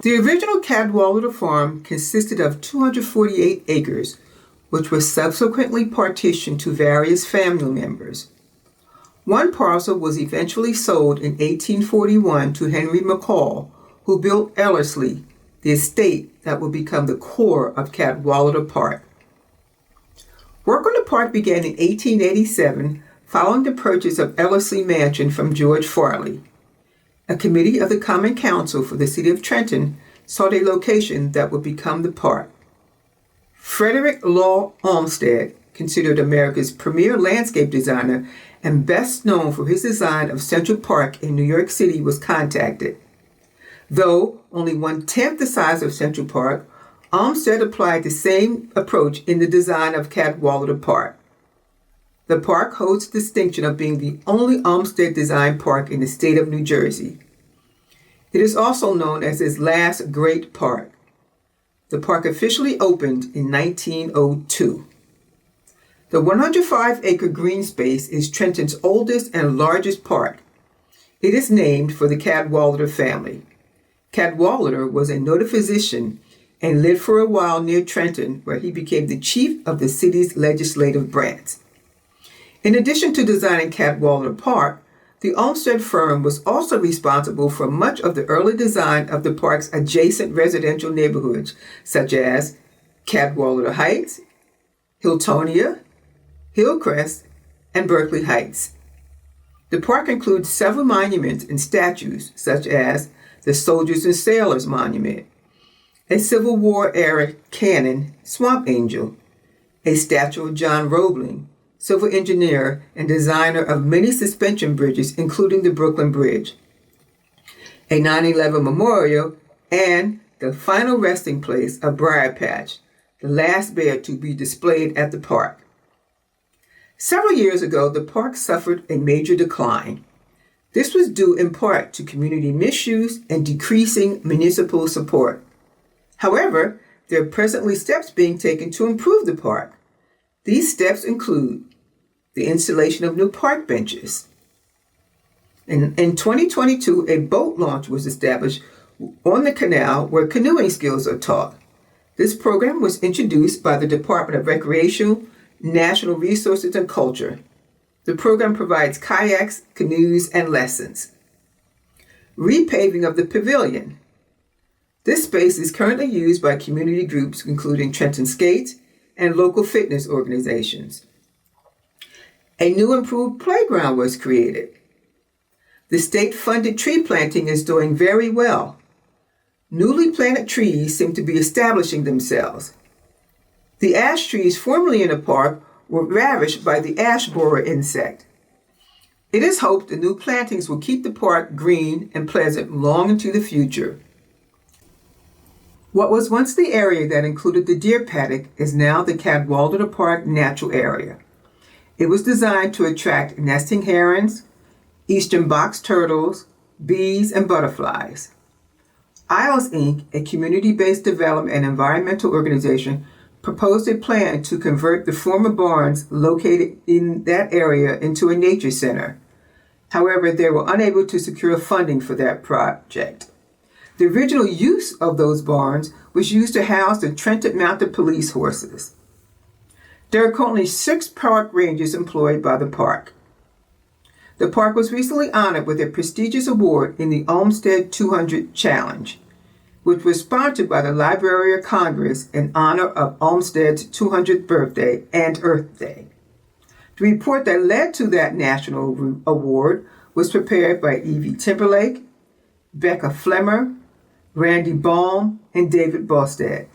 The original Cadwalader farm consisted of 248 acres, which was subsequently partitioned to various family members. One parcel was eventually sold in 1841 to Henry McCall, who built Ellerslie, the estate that would become the core of Cadwalader Park. Work on the park began in 1887 following the purchase of Ellerslie Mansion from George Farley. A committee of the Common Council for the City of Trenton sought a location that would become the park. Frederick Law Olmsted, considered America's premier landscape designer and best known for his design of Central Park in New York City, was contacted. Though only 1/10 the size of Central Park, Olmsted applied the same approach in the design of Cadwalader Park. The park holds the distinction of being the only Olmsted-designed park in the state of New Jersey. It is also known as his last great park. The park officially opened in 1902. The 105-acre green space is Trenton's oldest and largest park. It is named for the Cadwalader family. Cadwalader was a noted physician and lived for a while near Trenton, where he became the chief of the city's legislative branch. In addition to designing Cadwalader Park, the Olmsted firm was also responsible for much of the early design of the park's adjacent residential neighborhoods, such as Cadwalader Heights, Hiltonia, Hillcrest, and Berkeley Heights. The park includes several monuments and statues, such as the Soldiers and Sailors Monument, a Civil War-era cannon, Swamp Angel, a statue of John Roebling, civil engineer and designer of many suspension bridges, including the Brooklyn Bridge, a 9/11 memorial, and the final resting place of Briar Patch, the last bear to be displayed at the park. Several years ago, the park suffered a major decline. This was due in part to community misuse and decreasing municipal support. However, there are presently steps being taken to improve the park. These steps include the installation of new park benches. In 2022, a boat launch was established on the canal where canoeing skills are taught. This program was introduced by the Department of Recreation, National Resources, and Culture. The program provides kayaks, canoes, and lessons. Repaving of the pavilion. This space is currently used by community groups including Trenton Skates and local fitness organizations. A new improved playground was created. The state-funded tree planting is doing very well. Newly planted trees seem to be establishing themselves. The ash trees formerly in the park were ravished by the ash borer insect. It is hoped the new plantings will keep the park green and pleasant long into the future. What was once the area that included the deer paddock is now the Cadwalader Park Natural Area. It was designed to attract nesting herons, eastern box turtles, bees, and butterflies. Isles, Inc., a community-based development and environmental organization, proposed a plan to convert the former barns located in that area into a nature center. However, they were unable to secure funding for that project. The original use of those barns was used to house the Trenton Mounted Police horses. There are currently 6 park rangers employed by the park. The park was recently honored with a prestigious award in the Olmsted 200 Challenge, which was sponsored by the Library of Congress in honor of Olmsted's 200th birthday and Earth Day. The report that led to that national award was prepared by Evie Timberlake, Becca Flemmer, Randy Baum, and David Bostad.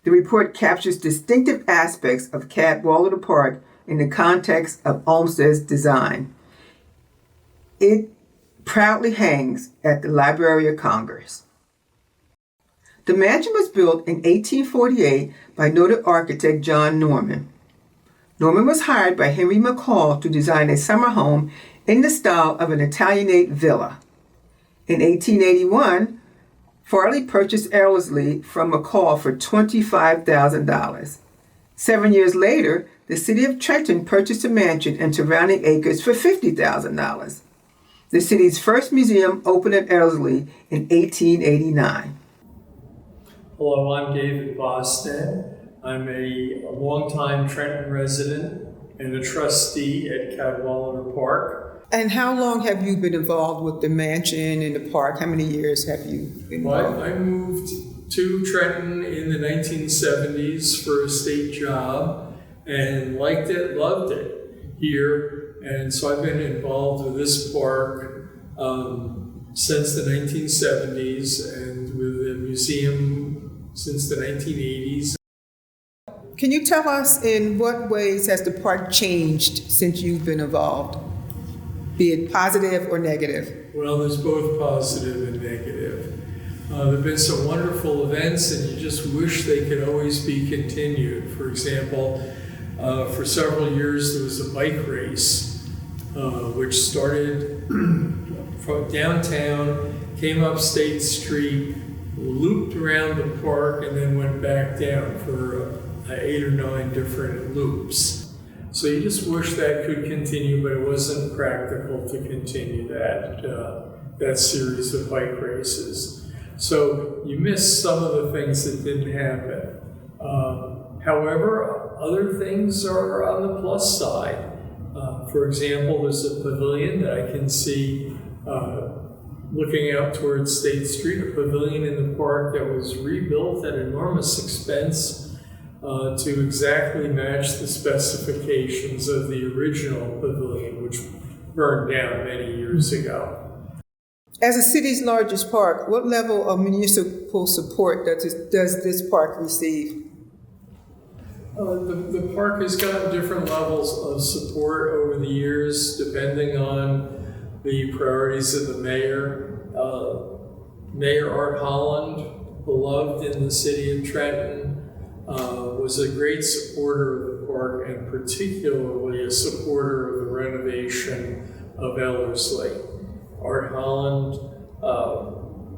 The report captures distinctive aspects of Cadwalader Park in the context of Olmsted's design. It proudly hangs at the Library of Congress. The mansion was built in 1848 by noted architect John Norman. Norman was hired by Henry McCall to design a summer home in the style of an Italianate villa. In 1881, Farley purchased Ellerslie from McCall for $25,000. 7 years later, the city of Trenton purchased a mansion and surrounding acres for $50,000. The city's first museum opened at Ellerslie in 1889. Hello, I'm David Boston. I'm a longtime Trenton resident and a trustee at Cadwalader Park. And how long have you been involved with the mansion and the park? How many years have you been involved? I moved to Trenton in the 1970s for a state job and liked it, loved it here. And so I've been involved with this park since the 1970s and with the museum since the 1980s. Can you tell us in what ways has the park changed since you've been involved, be it positive or negative? Well, there's both positive and negative. There have been some wonderful events, and you just wish they could always be continued. For example, for several years there was a bike race, which started from downtown, came up State Street, looped around the park, and then went back down for 8 or 9 different loops. So you just wish that could continue, but it wasn't practical to continue that series of bike races. So you miss some of the things that didn't happen. However, other things are on the plus side. For example, there's a pavilion that I can see looking out towards State Street, a pavilion in the park that was rebuilt at enormous expense to exactly match the specifications of the original pavilion, which burned down many years ago. As the city's largest park, what level of municipal support does this park receive? The park has gotten different levels of support over the years, depending on the priorities of the mayor. Mayor Art Holland, beloved in the city of Trenton, was a great supporter of the park and particularly a supporter of the renovation of Ellerslie. Art Holland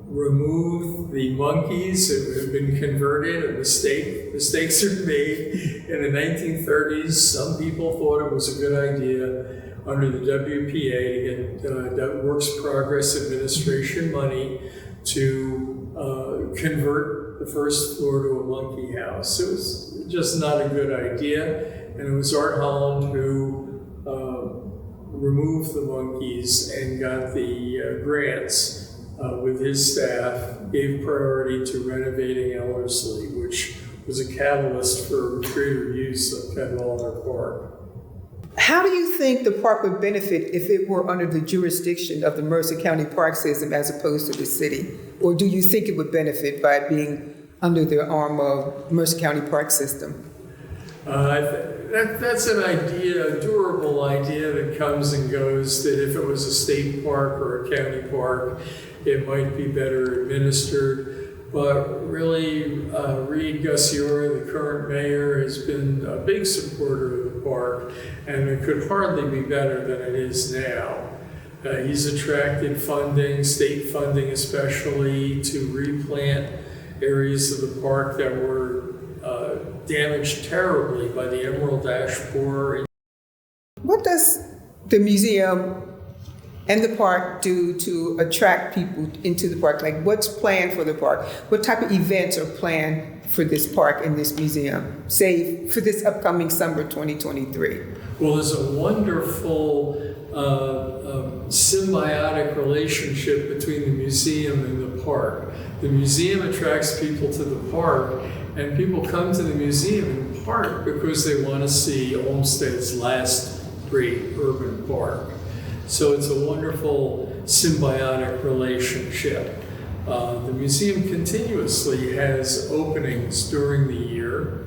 removed the monkeys that had been converted, a mistake. Mistakes are made in the 1930s. Some people thought it was a good idea under the WPA to get Works Progress Administration money to convert the first floor to a monkey house. It was just not a good idea, and it was Art Holland who removed the monkeys and got the grants with his staff, gave priority to renovating Ellerslie, which was a catalyst for greater use of Cadwalader Park. How do you think the park would benefit if it were under the jurisdiction of the Mercer County Park System as opposed to the city? Or do you think it would benefit by being under the arm of Mercer County Park System? That's an idea, a durable idea that comes and goes, that if it was a state park or a county park, it might be better administered. But really, Reed Gussiora, the current mayor, has been a big supporter of the park, and it could hardly be better than it is now. He's attracted funding, state funding especially, to replant areas of the park that were damaged terribly by the emerald ash borer. What does the museum and the park do to attract people into the park? Like, what's planned for the park? What type of events are planned for this park and this museum, say, for this upcoming summer 2023? Well, there's a wonderful symbiotic relationship between the museum and the park. The museum attracts people to the park, and people come to the museum in part because they want to see Olmsted's last great urban park. So it's a wonderful symbiotic relationship. The museum continuously has openings during the year,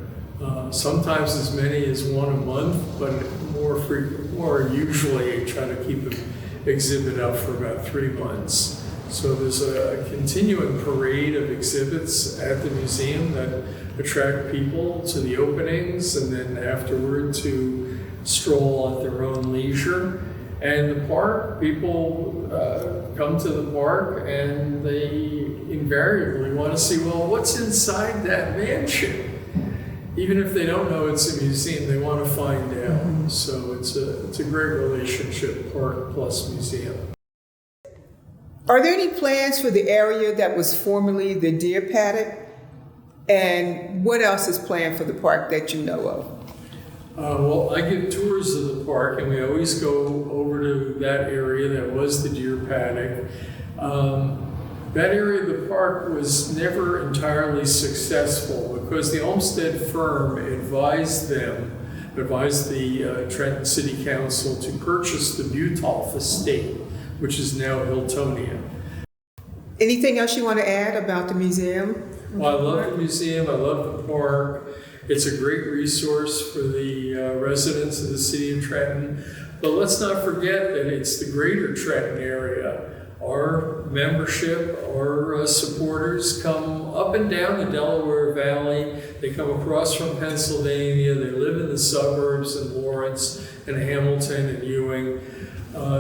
sometimes as many as one a month, but more usually I try to keep an exhibit up for about 3 months. So there's a continuing parade of exhibits at the museum that attract people to the openings and then afterward to stroll at their own leisure. And the park, people come to the park and they invariably want to see, well, what's inside that mansion? Even if they don't know it's a museum, they want to find out. Mm-hmm. So it's a great relationship, park plus museum. Are there any plans for the area that was formerly the deer paddock? And what else is planned for the park that you know of? Well, I give tours of the park, and we always go over to that area that was the deer paddock. That area of the park was never entirely successful because the Olmsted firm advised the Trenton City Council to purchase the Butolph estate, which is now Hiltonia. Anything else you want to add about the museum? Well, I love the museum, I love the park. It's a great resource for the residents of the city of Trenton. But let's not forget that it's the greater Trenton area. Our membership, our supporters come up and down the Delaware Valley. They come across from Pennsylvania. They live in the suburbs in Lawrence and Hamilton and Ewing.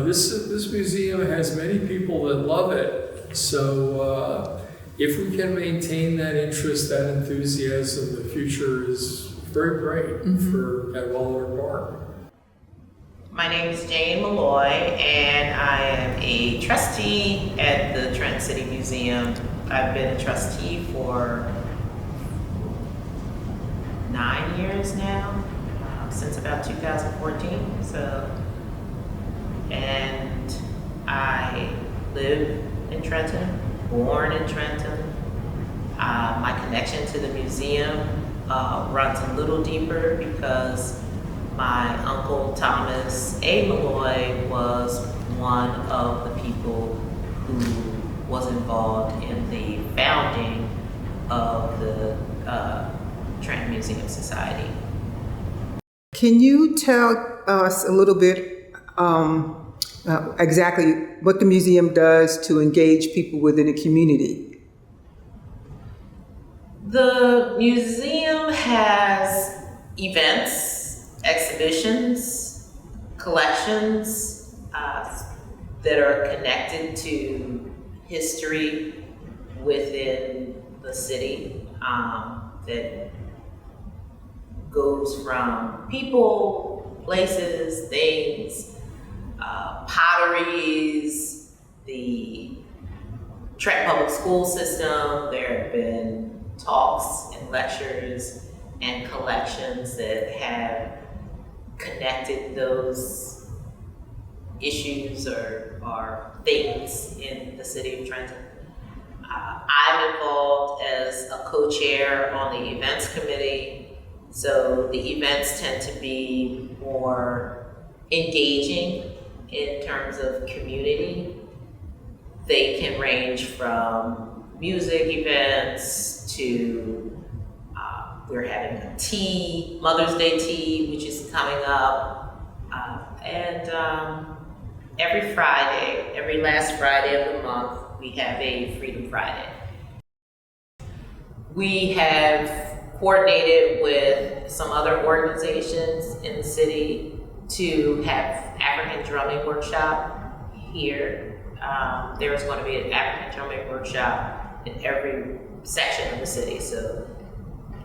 This museum has many people that love it. So if we can maintain that interest, that enthusiasm, the future is very bright for Cadwalader Park. My name is Jane Malloy, and I am a trustee at the Trenton City Museum. I've been a trustee for 9 years now, since about 2014. And I live in Trenton, born in Trenton. My connection to the museum runs a little deeper because my uncle Thomas A. Malloy was one of the people who was involved in the founding of the Trenton Museum Society. Can you tell us a little bit exactly what the museum does to engage people within the community? The museum has events, exhibitions, collections that are connected to history within the city that goes from people, places, things, potteries, the Trenton Public School system. There have been talks and lectures and collections that have connected those issues or things in the city of Trenton. I'm involved as a co-chair on the events committee, so the events tend to be more engaging in terms of community. They can range from music events to we're having a tea, Mother's Day tea, which is coming up. And every Friday, every last Friday of the month, we have a Freedom Friday. We have coordinated with some other organizations in the city to have African drumming workshop here. There's going to be an African drumming workshop in every section of the city. So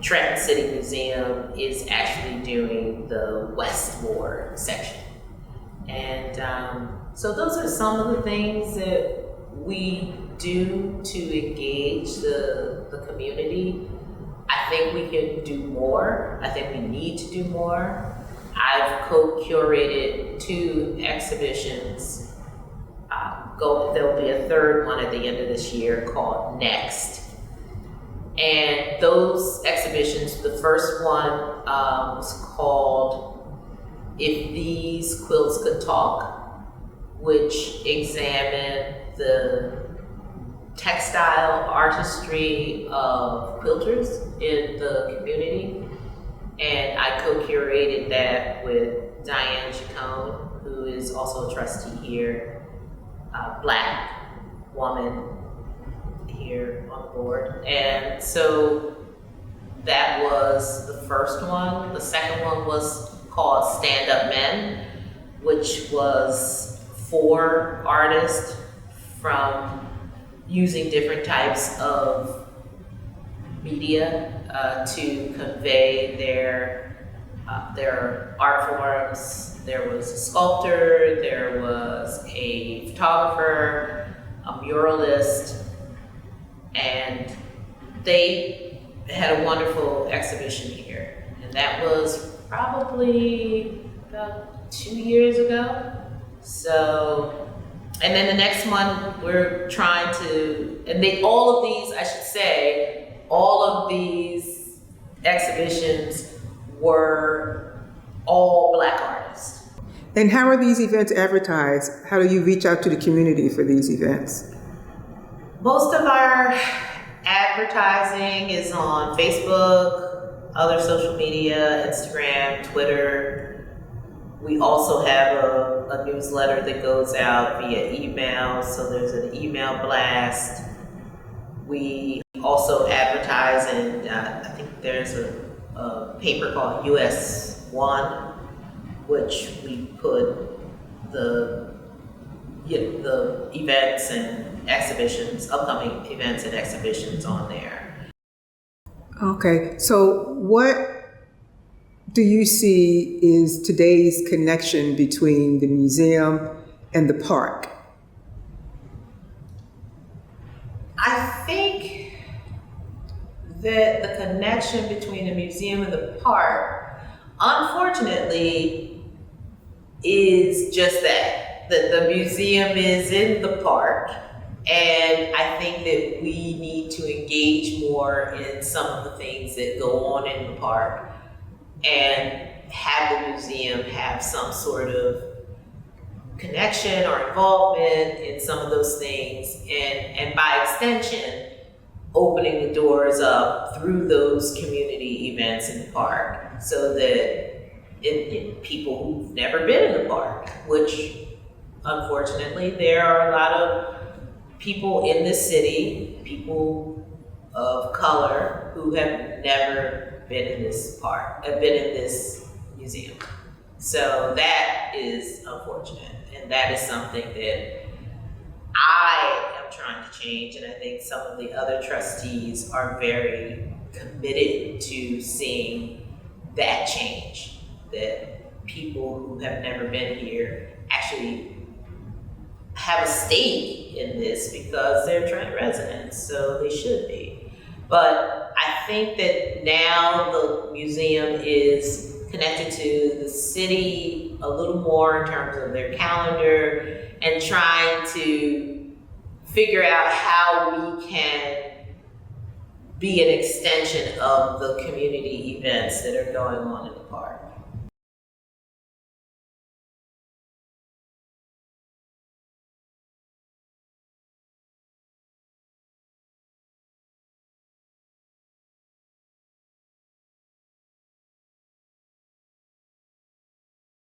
Trenton City Museum is actually doing the West Ward section. And so those are some of the things that we do to engage the community. I think we can do more. I think we need to do more. I've co-curated 2 exhibitions. There'll be a third one at the end of this year called Next. And those exhibitions, the first one was called If These Quilts Could Talk, which examined the textile artistry of quilters in the community. And I co-curated that with Diane Chacon, who is also a trustee here, a Black woman here on the board. And so that was the first one. The second one was called Stand Up Men, which was 4 artists from using different types of media to convey their art forms. There was a sculptor, there was a photographer, a muralist, and they had a wonderful exhibition here. And that was probably about 2 years ago. So, and then the next one we're trying to, and all of these, I should say, all of these exhibitions were all Black artists. And how are these events advertised? How do you reach out to the community for these events? Most of our advertising is on Facebook, other social media, Instagram, Twitter. We also have a newsletter that goes out via email, so there's an email blast. We also advertise in, I think there's a paper called US 1, which we put the events and exhibitions, upcoming events and exhibitions on there. Okay, so what do you see is today's connection between the museum and the park? I think that the connection between the museum and the park, unfortunately, is just that the museum is in the park, and I think that we need to engage more in some of the things that go on in the park and have the museum have some sort of connection or involvement in some of those things, and by extension, opening the doors up through those community events in the park so that people who've never been in the park, which unfortunately there are a lot of people in this city, people of color, who have never been in this park, have been in this museum. So that is unfortunate, and that is something that I am trying to change, and I think some of the other trustees are very committed to seeing that change, that people who have never been here actually have a stake in this because they're Trent residents, so they should be. But I think that now the museum is connected to the city a little more in terms of their calendar and trying to figure out how we can be an extension of the community events that are going on in the park.